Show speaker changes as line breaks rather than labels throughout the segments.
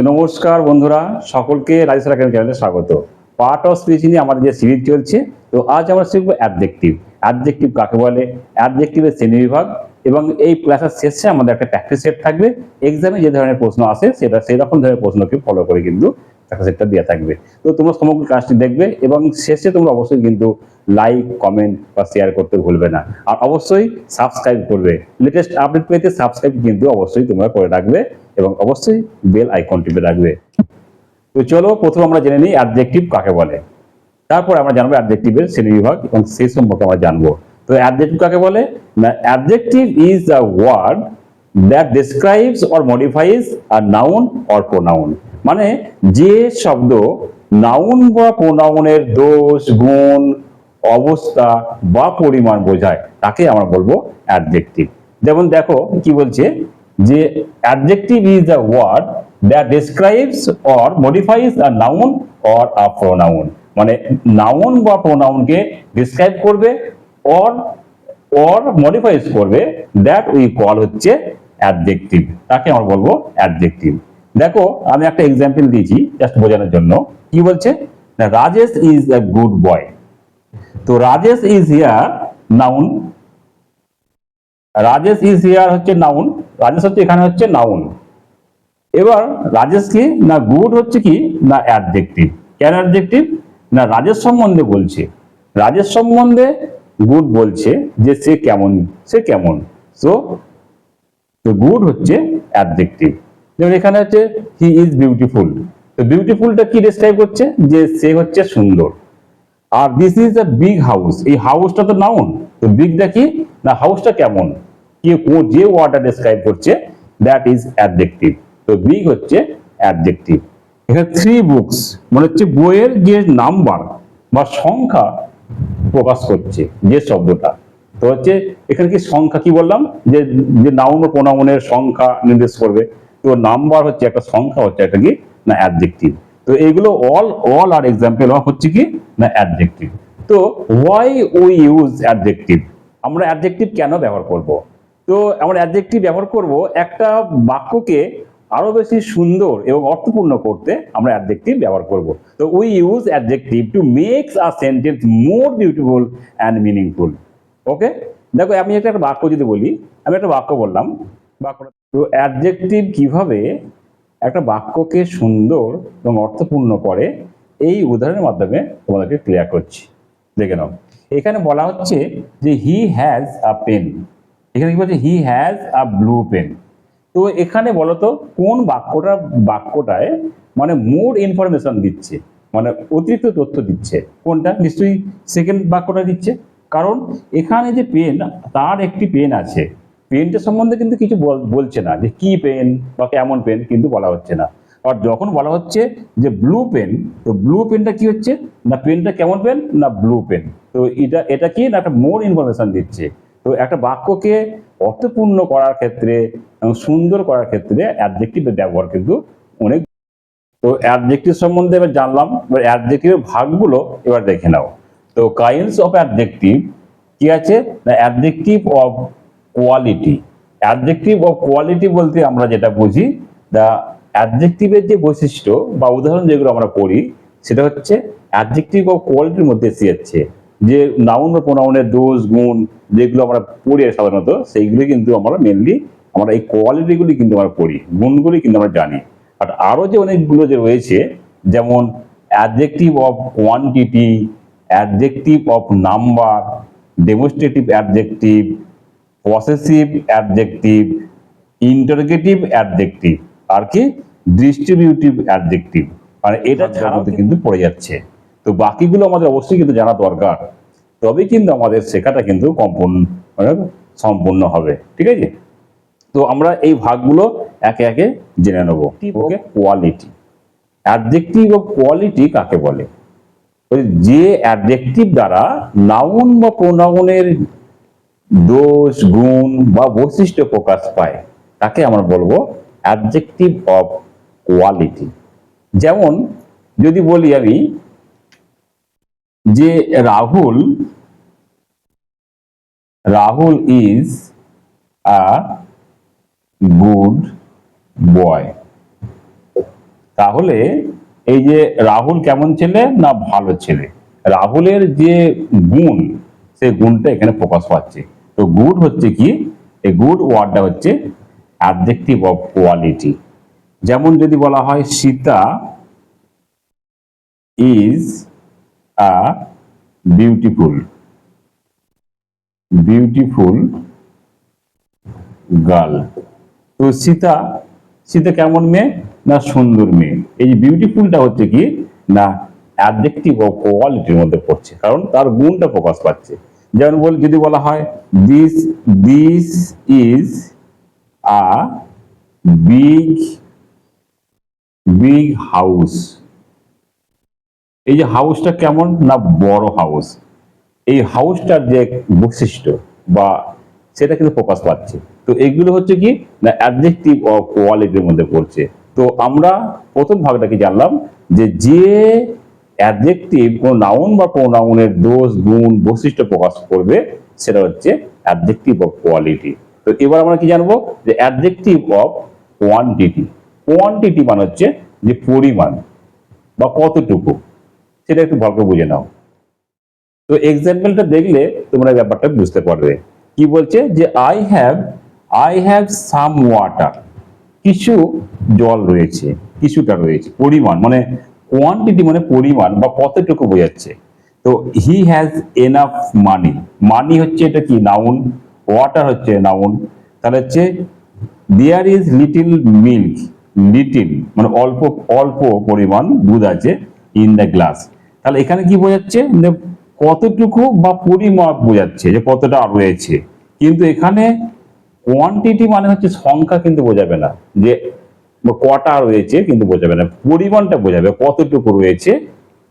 নমস্কার বন্ধুরা, সকলকে রাজেশ একাডেমি চ্যানেলে স্বাগত। পার্ট অফ স্পিচ নিয়ে আমাদের যে সিরিজ চলছে, তো আজ আমরা শিখব অ্যাডজেক্টিভ। অ্যাডজেক্টিভ কাকে বলে, অ্যাডজেক্টিভের শ্রেণীবিভাগ, এবং এই ক্লাসের শেষে আমাদের একটা প্র্যাকটিস সেট থাকবে। এক্সামে যে ধরনের প্রশ্ন আসে সেটা সেই রকম ধরনের প্রশ্নকে ফলো করে কিন্তু প্র্যাকটিস সেটটা দেওয়া থাকবে। তো তোমরা সমগ্র ক্লাসটি দেখবে এবং শেষে তোমরা অবশ্যই কিন্তু লাইক, কমেন্ট বা শেয়ার করতে ভুলবে না। আর অবশ্যই সাবস্ক্রাইব করবে। লেটেস্ট আপডেট পেতে সাবস্ক্রাইব কিন্তু অবশ্যই তোমরা করে রাখবে এবং অবশ্যই বেল আইকন টিপে রাখবে। তো চলো প্রথমে আমরা জেনে নিই অ্যাডজেক্টিভ কাকে বলে, তারপর আমরা জানবো অ্যাডজেক্টিভের শ্রেণীবিভাগ এবং সেই সম্পর্কে আমরা জানবো। তো অ্যাডজেক্টিভ কাকে বলে না, adjective is a word that describes or modifies a noun or pronoun. মানে যে শব্দ নাউন বা প্রোনাউনের দোষ, গুণ, অবস্থা বা পরিমাণ বোঝায় তাকে আমরা বলবো অ্যাডজেক্টিভ। যেমন দেখো কি বলছে, যে adjective is a word that describes or modifies a noun or a pronoun. মানে নাউন বা প্রোনাউনকে ডিসক্রাইব করবে অর অর মডিফাইজ করবে, দ্যাট উই কল হচ্ছে অ্যাডজেক্টিভ, তাকে আমরা বলবো অ্যাডজেক্টিভ। দেখো আমি একটা এক্সাম্পল দিয়েছি জাস্ট বোঝানোর জন্য। কি বলছে না, Rajesh is a good boy. তো Rajesh is here noun, Rajesh is here হচ্ছে নাউন, রাজেশ হচ্ছে এখানে হচ্ছে নাউন। এবার রাজেশ কি না গুড হচ্ছে কি না অ্যাডজেক্টিভ। কেন অ্যাডজেক্টিভ না, রাজেশ সম্বন্ধে বলছে, রাজেশ সম্বন্ধে গুড বলছে যে সে কেমন, সে কেমন। সো গুড হচ্ছে অ্যাডজেক্টিভ। যেমন এখানে হচ্ছে হি ইজ বিউটিফুল। তো বিউটিফুলটা কি ডিসক্রাইব করছে, যে সে হচ্ছে সুন্দর। আর this is a big house, এই হাউসটা তো নাউন। তো বিগটা কি না হাউসটা কেমন, কি যে ওয়ার্ডটা ডিসক্রাইব করছে দ্যাট ইজ অ্যাডজেক্টিভ। তো বিগ হচ্ছে অ্যাডজেক্টিভ। এখানে থ্রি বুকস মানে হচ্ছে বইয়ের যে নাম্বার বা সংখ্যা প্রকাশ করছে যে শব্দটা। তো হচ্ছে এখানে কি সংখ্যা কি বললাম, যে যে নাউন ও প্রোনাউনের সংখ্যা নির্দেশ করবে। তো নাম্বার হচ্ছে একটা সংখ্যা, হচ্ছে একটা কি না অ্যাডজেক্টিভ। তো এইগুলো অল আর এক্সাম্পল হচ্ছে কি না অ্যাডজেক্টিভ। তো ওয়াই উই ইউজ অ্যাডজেক্টিভ, আমরা অ্যাডজেক্টিভ কেন ব্যবহার করব। তো আমরা অ্যাডজেক্টিভ ব্যবহার করব একটা বাক্যকে আরো বেশি সুন্দর এবং অর্থপূর্ণ করতে আমরা অ্যাডজেক্টিভ ব্যবহার করব। তো we use adjective to make a sentence more beautiful and meaningful. Okay, দেখো আমি একটা বাক্য যদি বলি, আমি একটা বাক্য বললাম, বাক্যটা তো অ্যাডজেক্টিভ কিভাবে একটা বাক্যকে সুন্দর এবং অর্থপূর্ণ করে এই উদাহরণের মাধ্যমে তোমাদেরকে ক্লিয়ার করছি। দেখে নাও, এখানে বলা হচ্ছে যে হি হ্যাজ আ পেন। এখানে কি বলছে, he has a blue pen. তো এখানে বলতো কোন বাক্যটায় মানে মোর ইনফরমেশন দিচ্ছে, মানে অতিরিক্ত তথ্য দিচ্ছে, কোনটা? নিশ্চয়ই সেকেন্ড বাক্যটা দিচ্ছে। কারণ এখানে যে পেন, তার একটি পেন আছে, পেনটা সম্বন্ধে কিন্তু কিছু বলছে না, যে কি পেন বা কেমন পেন কিন্তু বলা হচ্ছে না। আর যখন বলা হচ্ছে যে ব্লু পেন, তো ব্লু পেনটা কি হচ্ছে না, পেনটা কেমন পেন না ব্লু পেন। তো এটা কি না একটা মোর ইনফরমেশন দিচ্ছে। তো একটা বাক্যকে অর্থপূর্ণ করার ক্ষেত্রে এবং সুন্দর করার ক্ষেত্রে অ্যাডজেক্টিভের ব্যবহার কিন্তু অনেক। তো অ্যাডজেক্টিভ সম্বন্ধে এবার জানলাম, এবার অ্যাডজেক্টিভের ভাগগুলো এবার দেখে নাও। তো কাইন্ডস অফ অ্যাডজেক্টিভ কি আছে না, adjective of quality. Adjective of quality বলতে আমরা যেটা বুঝি, দা অ্যাডজেক্টিভের যে বৈশিষ্ট্য বা উদাহরণ যেগুলো আমরা পড়ি, সেটা হচ্ছে অ্যাডজেক্টিভ অফ কোয়ালিটির মধ্যে এসে যাচ্ছে। যে নাউন বা প্রোনাউনের দোষ, গুণ যেগুলো আমরা পড়ি সাধারণত, সেইগুলি কিন্তু আমরা মেনলি আমরা এই কোয়ালিটিগুলি কিন্তু আমরা পড়ি, গুণগুলি কিন্তু আমরা জানি। আর আরো যে অনেকগুলো যে রয়েছে, যেমন adjective of quantity, adjective of number, demonstrative adjective, possessive adjective, interrogative adjective, আর কি ডিস্ট্রিবিউটিভ অ্যাডজেক্টিভ। মানে এটা ছাড়াও কিন্তু পড়ে যাচ্ছে। তো বাকিগুলো আমাদের অবশ্যই কিন্তু জানা দরকার, তবেই কিন্তু আমাদের শেখাটা কিন্তু সম্পূর্ণ হবে। ঠিক আছে, তো আমরা এই ভাগগুলো একে একে জেনে নেব। ওকে, কোয়ালিটি। অ্যাডজেক্টিভ অফ কোয়ালিটি কাকে বলে, যে অ্যাডজেক্টিভ দ্বারা নাউন বা প্রোনাউনের দোষ, গুণ বা বৈশিষ্ট্য প্রকাশ পায় তাকে আমরা বলবো অ্যাডজেক্টিভ অফ কোয়ালিটি। যেমন যদি বলি আমি যে রাহুল ইজ আ গুড বয়। তাহলে এই যে রাহুল কেমন ছেলে, না ভালো ছেলে, রাহুলের যে গুণ সেই গুণটা এখানে প্রকাশ পাচ্ছে। তো গুড হচ্ছে কি, এই গুড ওয়ার্ডটা হচ্ছে অ্যাডজেক্টিভ অফ কোয়ালিটি। যেমন যদি বলা হয় Sita is a beautiful beautiful girl. তো সীতা, সীতা কেমন মেয়ে, না সুন্দর মেয়ে। এই যে বিউটিফুলটা হচ্ছে কি, না অ্যাডজেক্টিভ অফ কোয়ালিটির মধ্যে পড়ছে, কারণ তার গুণটা প্রকাশ পাচ্ছে। যেমন যদি বলা হয় this this is a big big house. এই যে হাউসটা কেমন, না বড় হাউস। এই হাউসটার যে বৈশিষ্ট্য বা সেটা কিন্তু প্রকাশ পাচ্ছে। তো এগুলো হচ্ছে কি, না অ্যাডজেক্টিভ অফ কোয়ালিটির মধ্যে পড়ছে। তো আমরা প্রথম ভাগটা কি জানলাম, যে অ্যাডজেক্টিভ কোন নাউন বা প্রোনাউনের দোষ গুণ বৈশিষ্ট্য প্রকাশ করবে সেটা হচ্ছে অ্যাডজেক্টিভ অফ কোয়ালিটি। তো এবার আমরা কি জানবো, যে অ্যাডজেক্টিভ অফ কোয়ান্টিটি। কোয়ান্টিটি মানে হচ্ছে যে পরিমাণ বা কতটুকু, সেটা একটু ভালো করে বুঝে নাও। তো এক্সাম্পলটা দেখলে তোমরা ব্যাপারটা বুঝতে পারবে। কি বলছে, যে আই হ্যাভ সাম ওয়াটার, কিছু জল রয়েছে, কিছুটা রয়েছে। পরিমাণ মানে কোয়ান্টিটি মানে পরিমাণ বা কতটুকু বোঝাচ্ছে। তো হি হ্যাজ এনাফ মানি, মানি হচ্ছে এটা কি নাউন, ওয়াটার হচ্ছে নাউন। তাহলে হচ্ছে there is little milk, little মানে অল্প অল্প পরিমাণ দুধ আছে ইন দ্য গ্লাস। তাহলে এখানে কি বোঝাচ্ছে, কতটুকু বা পরিমাপ বোঝাচ্ছে, যে কতটা রয়েছে। কিন্তু এখানে কোয়ান্টিটি মানে হচ্ছে সংখ্যা কিন্তু বোঝাবে না, যে কটা রয়েছে কিন্তু বোঝাবে না, পরিমাণটা বোঝাবে, কতটুকু রয়েছে।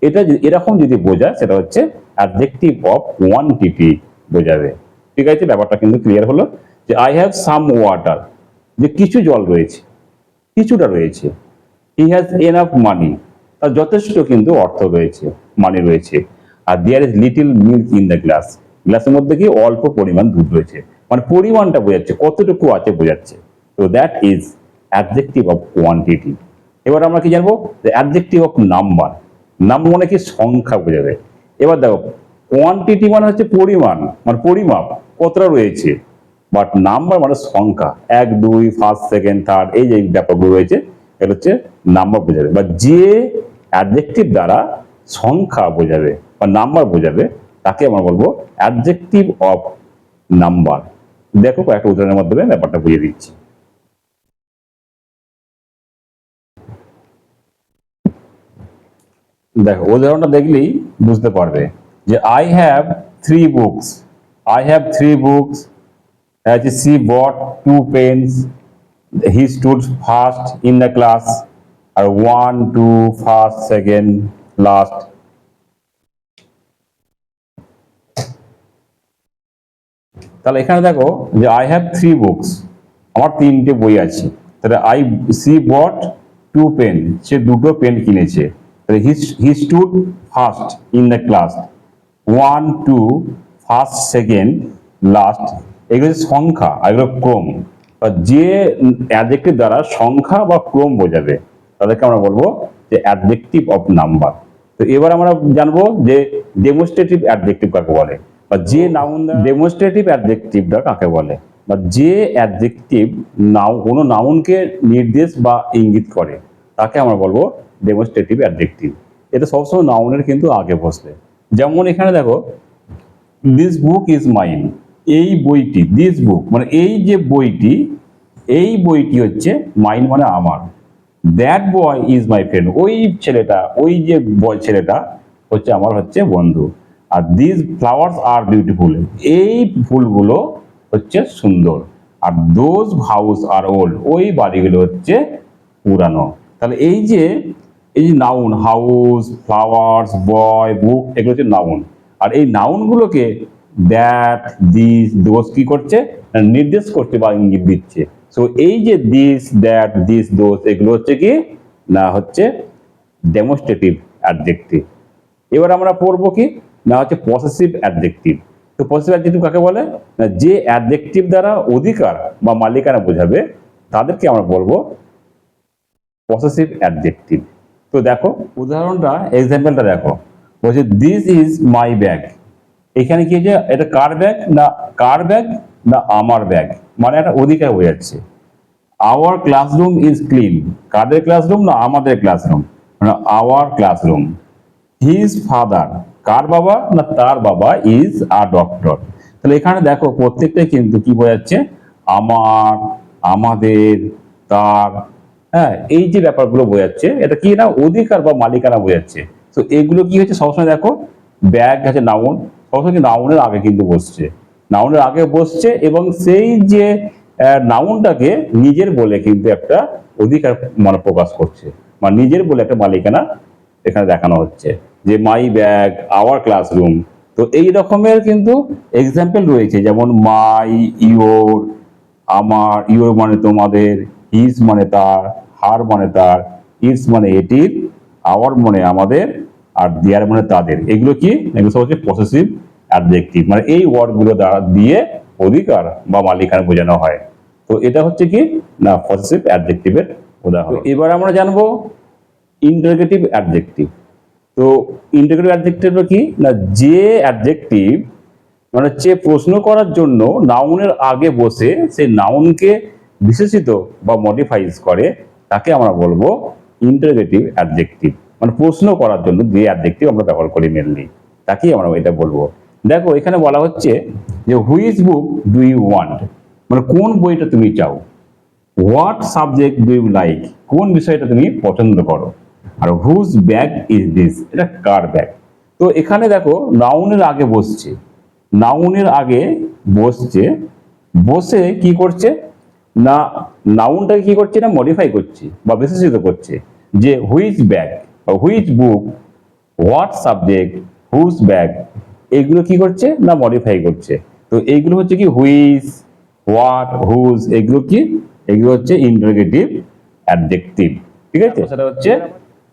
এটা এরকম যদি বোঝায় সেটা হচ্ছে অ্যাডজেক্টিভ অফ কোয়ান্টিটি বোঝাবে। ঠিক আছে, ব্যাপারটা কিন্তু ক্লিয়ার হলো। যে আই হ্যাভ সাম ওয়াটার, যে কিছু জল রয়েছে, কিছুটা রয়েছে। হি হ্যাজ এনাফ মানি, তার যথেষ্ট কিন্তু অর্থ রয়েছে, মানি রয়েছে। আর there is little milk in the glass, গ্লাসের মধ্যে কি অল্প পরিমাণ দুধ রয়েছে, মানে পরিমাণটা বোঝাচ্ছে, কতটুকু আছে বোঝাচ্ছে। তো that is adjective of quantity. এবার আমরা কি জানবো, যে অ্যাডজেক্টিভ অফ নাম্বার। নাম্বার মানে কি সংখ্যা বোঝাবে। এবার দেখো, কোয়ান্টিটি মানে হচ্ছে পরিমাণ মানে পরিমাপ, কতটা রয়েছে। বাট নাম্বার মানে সংখ্যা, 1 2 ফার্স্ট সেকেন্ড থার্ড, এই যে ব্যাপারগুলো রয়েছে এটা হচ্ছে নাম্বার বোঝাবে। বা যে অ্যাডজেক্টিভ দ্বারা সংখ্যা বোঝাবে বা নাম্বার বোঝাবে তাকে আমরা বলবো অ্যাডজেক্টিভ অফ নাম্বার। দেখো কয়েকটা উদাহরণের মাধ্যমে ব্যাপারটা বুঝিয়ে দিচ্ছি। দেখো উদাহরণটা দেখলেই বুঝতে পারবে, যে I have 3 books, I have 3 books, she bought 2 pens, he stood first in the class, আর 1 2 first second last। তাহলে এখানে দেখো, যে আই হ্যাভ 3 বুকস, আমার 3টে বই আছে। তাহলে সি বট 2 পেন, সে 2টো পেন কিনেছে। তাহলে হি stood first in the class, 1 2 first second last. এগুলো হচ্ছে সংখ্যা আর এগুলো ক্রম। যে অ্যাডজেক্টিভ দ্বারা সংখ্যা বা ক্রম বোঝাবে তাদেরকে আমরা বলবো যে অ্যাডজেক্টিভ অফ নাম্বার। তো এবার আমরা জানবো যে ডেমনস্ট্রেটিভ অ্যাডজেক্টিভ কাকে বলে, বা যে নাউন ডেমনস্ট্রেটিভ অ্যাডজেক্টিভটা কাকে বলে, বা যে অ্যাডজেক্টিভ কোনো নাউনকে নির্দেশ বা ইঙ্গিত করে তাকে আমরা বলবো ডেমনস্ট্রেটিভ অ্যাডজেক্টিভ। এটা সবসময় নাউনের কিন্তু আগে বসবে। যেমন এখানে দেখো, দিস বুক ইজ মাইন, এই বইটি, দিস বুক মানে এই যে বইটি, এই বইটি হচ্ছে মাইন মানে আমার। That boy is my friend, ওই ছেলেটা, ওই যে ছেলেটা হচ্ছে আমার হচ্ছে বন্ধু। আর দিস ফ্লাওয়ার্স আর বিউটিফুল, এই ফুলগুলো হচ্ছে সুন্দর। আর দোজ হাউস আর ওল্ড, ওই বাড়িগুলো হচ্ছে পুরানো। তাহলে এই যে নাউন, হাউস, ফ্লাওয়ার্স, বয়, বুক, এগুলো হচ্ছে নাউন। আর এই নাউনগুলোকে দ্যাট, দিস, দোজ কি করছে, নির্দেশ করছে বা ইঙ্গিত দিচ্ছে। সো এই যে দিস, দ্যাট, দিস, দোজ, এগুলো হচ্ছে কি, না হচ্ছে ডেমনস্ট্রেটিভ অ্যাডজেক্টিভ। এবার আমরা পড়বো কি, না হচ্ছে পসেসিভ অ্যাডজেক্টিভ। তো পসেসিভ অ্যাডজেক্টিভ কাকে বলে, না যে অ্যাডজেক্টিভ দ্বারা অধিকার বা মালিকানা বোঝাবে তাদেরকে আমরা বলবো পসেসিভ অ্যাডজেক্টিভ। তো দেখো উদাহরণটা, এক্সাম্পলটা দেখো, বলছে দিস ইজ মাই ব্যাগ। এখানে কি যে এটা কার ব্যাগ না আমার ব্যাগ, মানে একটা অধিকার বোঝাচ্ছে। আওয়ার ক্লাসরুম ইজ ক্লিন, কাদের ক্লাসরুম না আমাদের ক্লাসরুম, মানে আওয়ার ক্লাসরুম। হিজ ফাদার, কার বাবা না তার বাবা, ইজ আ ডক্টর। তাহলে এখানে দেখো প্রত্যেকটাই কিন্তু কি বোঝাচ্ছে, আমার, আমাদের, তার, হ্যাঁ, এই যে ব্যাপারগুলো বোঝাচ্ছে, এটা কি না অধিকার বা মালিকানা বোঝাচ্ছে। তো এগুলো কি হচ্ছে সবসময় দেখো, ব্যাগ আছে নাউন, সবসময় নাউনের আগে কিন্তু বসছে, নাউনের আগে বসছে, এবং সেই যে নাউনটাকে নিজের বলে কিন্তু একটা অধিকার মানে প্রকাশ করছে, মানে নিজের বলে একটা মালিকানা এখানে দেখানো হচ্ছে, যে মাই ব্যাগ, আওয়ার ক্লাসরুম। তো এই রকমের কিন্তু এক্সাম্পল রয়েছে, যেমন মাই, ইওর, আমার, ইওর মানে তোমাদের, হিজ মানে তার, হার মানে তার, ইটস মানে এটির, আওয়ার মানে আমাদের, আর দেয়ার মানে তাদের। এগুলো কি, এগুলো সব হচ্ছে পসেসিভ অ্যাডজেক্টিভ, মানে এই ওয়ার্ডগুলো দ্বারা দিয়ে অধিকার বা মালিকানা বোঝানো হয়। তো এটা হচ্ছে কি না পসেসিভ অ্যাডজেক্টিভের উদাহরণ। এবার আমরা জানবো ইন্টারগেটিভ অ্যাডজেক্টিভ। তো ইন্টারগেটিভ অ্যাডজেক্টিভ কি না, যে অ্যাডজেক্টিভ মানে হচ্ছে প্রশ্ন করার জন্য নাউনের আগে বসে সেই নাউনকে বিশেষিত বা মডিফাইজ করে, তাকে আমরা বলবো ইন্টারগেটিভ অ্যাডজেক্টিভ। মানে প্রশ্ন করার জন্য যে অ্যাডজেক্টিভ আমরা ব্যবহার করি মেনলি, তাকেই আমরা এটা বলবো। দেখো এখানে বলা হচ্ছে যে which book do you want, মানে কোন বইটা তুমি চাও। What subject do you like, কোন বিষয়টা তুমি পছন্দ করো। আর হুজ ব্যাগ ইজ দিস, এটা কার ব্যাগ। তো এখানে দেখো নাউনের আগে বসছে, নাউনের আগে বসছে, বসে কি করছে না নাউনটাকে কি করছে না মডিফাই করছে বা বিশেষিত করছে, যে হুইচ ব্যাগ বা which book, what subject, whose bag, এগুলো কি করছে না মডিফাই করছে। তো এইগুলো হচ্ছে কি হুইচ, হোয়াট, হুজ, এগুলো কি, এগুলো হচ্ছে ইন্টারগেটিভ অ্যাডজেক্টিভ। ঠিক আছে, সেটা হচ্ছে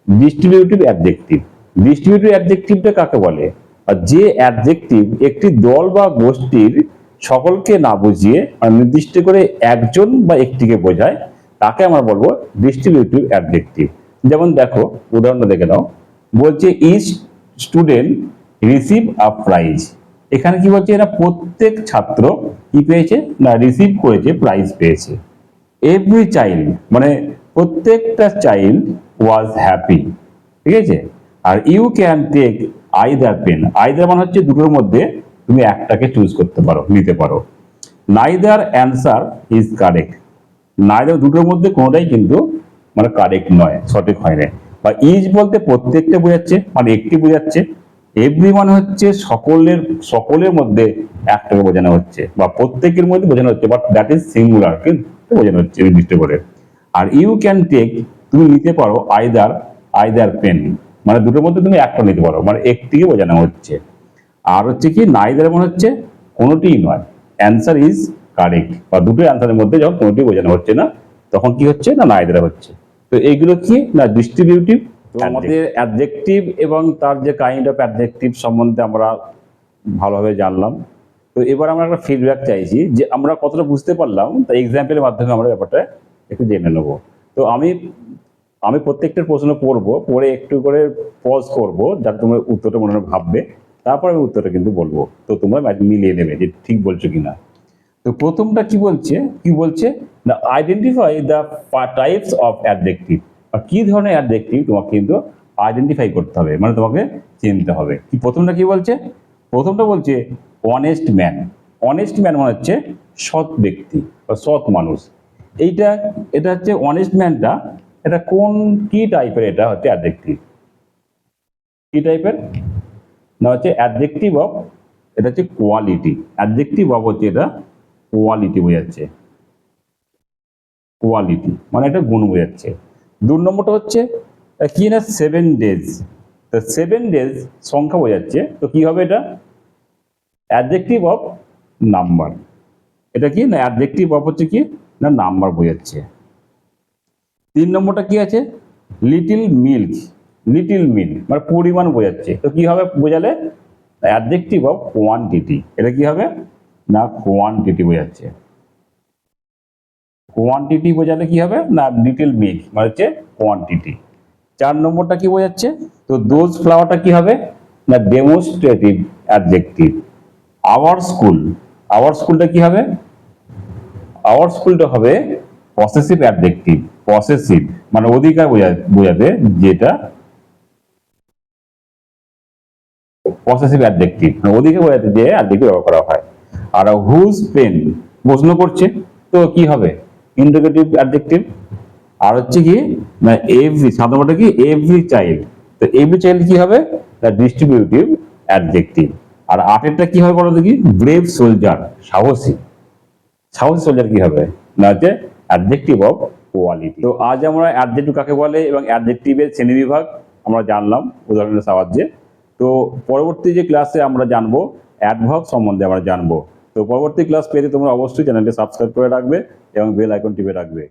ডিস্ট্রিবিউটিভ অ্যাডজেক্টিভ। ডিস্ট্রিবিউটিভ অ্যাডজেক্টিভটা কাকে বলে, আর যে অ্যাডজেক্টিভ একটি দল বা গোষ্ঠীর সকলকে না বুঝিয়ে নির্দিষ্ট করে একজন বা একটিকে বোঝায়, তাকে আমরা বলবো ডিস্ট্রিবিউটিভ অ্যাডজেক্টিভ। যেমন দেখো উদাহরণটা দেখে নাও, বলছে each student receive a prize. এখানে কি বলছে, এরা প্রত্যেক ছাত্র কি পেয়েছে না রিসিভ করেছে, প্রাইজ পেয়েছে। এভরি চাইল্ড মানে প্রত্যেকটা চাইল্ড ওয়াজ হ্যাপি। ঠিক আছে, আর you can take either pen, either মানে হচ্ছে দুটোর মধ্যে তুমি একটাকে চুজ করতে পারো, নিতে পারো। Neither answer is correct, neither দুটোর মধ্যে কোনোটাই কিন্তু মানে কারেক্ট নয়, সঠিক হয় না। বা ইজ বলতে প্রত্যেকটা বোঝাচ্ছে, মানে একটি বোঝাচ্ছে। এভরি মানে হচ্ছে সকলের, সকলের মধ্যে একটাকে বোঝানো হচ্ছে, বা প্রত্যেকের মধ্যে বোঝানো হচ্ছে, বাট দ্যাট ইজ সিঙ্গুলার, কিন্তু বোঝানো হচ্ছে নির্দিষ্ট করে। আর ইউ ক্যান টেক, তুমি নিতে পারো আইদার, আইদার পেন মানে দুটোর মধ্যে তুমি একটা নিতে পারো, মানে একটিকে বোঝানো হচ্ছে। আর হচ্ছে কি নাইদার মানে হচ্ছে কোনোটিই নয়, অ্যান্সার ইজ কারেক্ট, বা দুটো অ্যান্সারের মধ্যে যখন কোনোটি বোঝানো হচ্ছে না, তখন কি হচ্ছে না নাইদার হচ্ছে। তো এইগুলো কি না ডিস্ট্রিবিউটিভ। তো আমাদের অ্যাডজেক্টিভ এবং তার যে কাইন্ড অফ অ্যাডজেক্টিভ সম্বন্ধে আমরা ভালোভাবে জানলাম। তো এবার আমরা একটা ফিডব্যাক চাইছি, যে আমরা কতটা বুঝতে পারলাম, তা এক্সাম্পলের মাধ্যমে আমরা ব্যাপারটা একটু জেনে নেবো। তো আমি আমি প্রত্যেকটার প্রশ্ন পড়বো, পড়ে একটু করে পজ করব, যাতে তোমরা উত্তরটা মনে ভাববে, তারপর আমি উত্তরটা কিন্তু বলবো। তো তোমরা মিলিয়ে নেবে যে ঠিক বলছো কিনা। তো প্রথমটা কি বলছে, কি বলছে না identify the types of adjective, বা কি ধরনের অ্যাডজেক্টিভ তোমাকে কিন্তু আইডেন্টিফাই করতে হবে, মানে তোমাকে চিনতে হবে। কি প্রথমটা কি বলছে, প্রথমটা বলছে অনেস্ট ম্যান। অনেস্ট ম্যান মানে হচ্ছে সৎ ব্যক্তি বা সৎ মানুষ। এইটা, এটা হচ্ছে অনেস্ট ম্যানটা, এটা কোন কি টাইপের, এটা হচ্ছে অ্যাডজেক্টিভ, কি টাইপের না হচ্ছে অ্যাডজেক্টিভ অফ, এটা হচ্ছে কোয়ালিটি। অ্যাডজেক্টিভ অফ হচ্ছে এটা কোয়ালিটি বোঝাচ্ছে, কোয়ালিটি মানে এটা গুণ বোঝাচ্ছে। 2 নম্বরটা হচ্ছে কি না 7 ডেজ, তো 7 ডেজ সংখ্যা বোঝাচ্ছে। তো কি হবে এটা অ্যাডজেক্টিভ অফ নাম্বার। এটা কি না অ্যাডজেক্টিভ অফ হচ্ছে কি না নাম্বার বোঝাচ্ছে। 3 নম্বরটা কি আছে লিটিল মিল্ক, লিটিল মিল্ক মানে পরিমাণ বোঝাচ্ছে। তো কি হবে বোঝালে অ্যাডজেক্টিভ অফ কোয়ান্টিটি, এটা কি হবে না কোয়ান্টিটি বোঝাচ্ছে। কোয়ান্টিটি বোঝালে কি হবে না লিটল মিক মানে হচ্ছে কোয়ান্টিটি। 4 নম্বরটা কি বোঝাচ্ছে, তো দোজ ফ্লাওয়ারটা কি হবে না ডেমনস্ট্রেটিভ অ্যাডজেক্টিভ। আওয়ার স্কুলটা কি হবে, আওয়ার স্কুলটা হবে পসেসিভ অ্যাডজেক্টিভ। পসেসিভ মানে অধিকার বোঝাবে, যেটা পসেসিভ অ্যাডজেক্টিভ মানে অধিকার বোঝাতে যে অ্যাডজেক্টিভ ব্যবহার করা হয়। আর হুজ পেন প্রশ্ন করছে, তো কি হবে ইন্টারোগেটিভ অ্যাডজেক্টিভ। আর হচ্ছে কি না এভরি, সাধারণত কি এভরি চাইল্ড, তো এভরি চাইল্ড কি হবে না ডিস্ট্রিবিউটিভ অ্যাডজেক্টিভ। আর আটেরটা কি হবে বলো দেখি, ব্রেভ সোলজার সাহসী, সাহসী সোলজার কি হবে না হচ্ছে অ্যাডজেক্টিভ অফ কোয়ালিটি। তো আজ আমরা অ্যাডজেক্টিভ কাকে বলে এবং অ্যাডজেক্টিভের শ্রেণীবিভাগ আমরা জানলাম উদাহরণের সাহায্যে। তো পরবর্তী যে ক্লাসে আমরা জানবো অ্যাডভার্ব সম্বন্ধে আমরা জানবো। তো পরবর্তী ক্লাস পেতে তোমরা অবশ্যই চ্যানেলটি সাবস্ক্রাইব করে রাখবে এবং বেল আইকন টিপে রাখবে।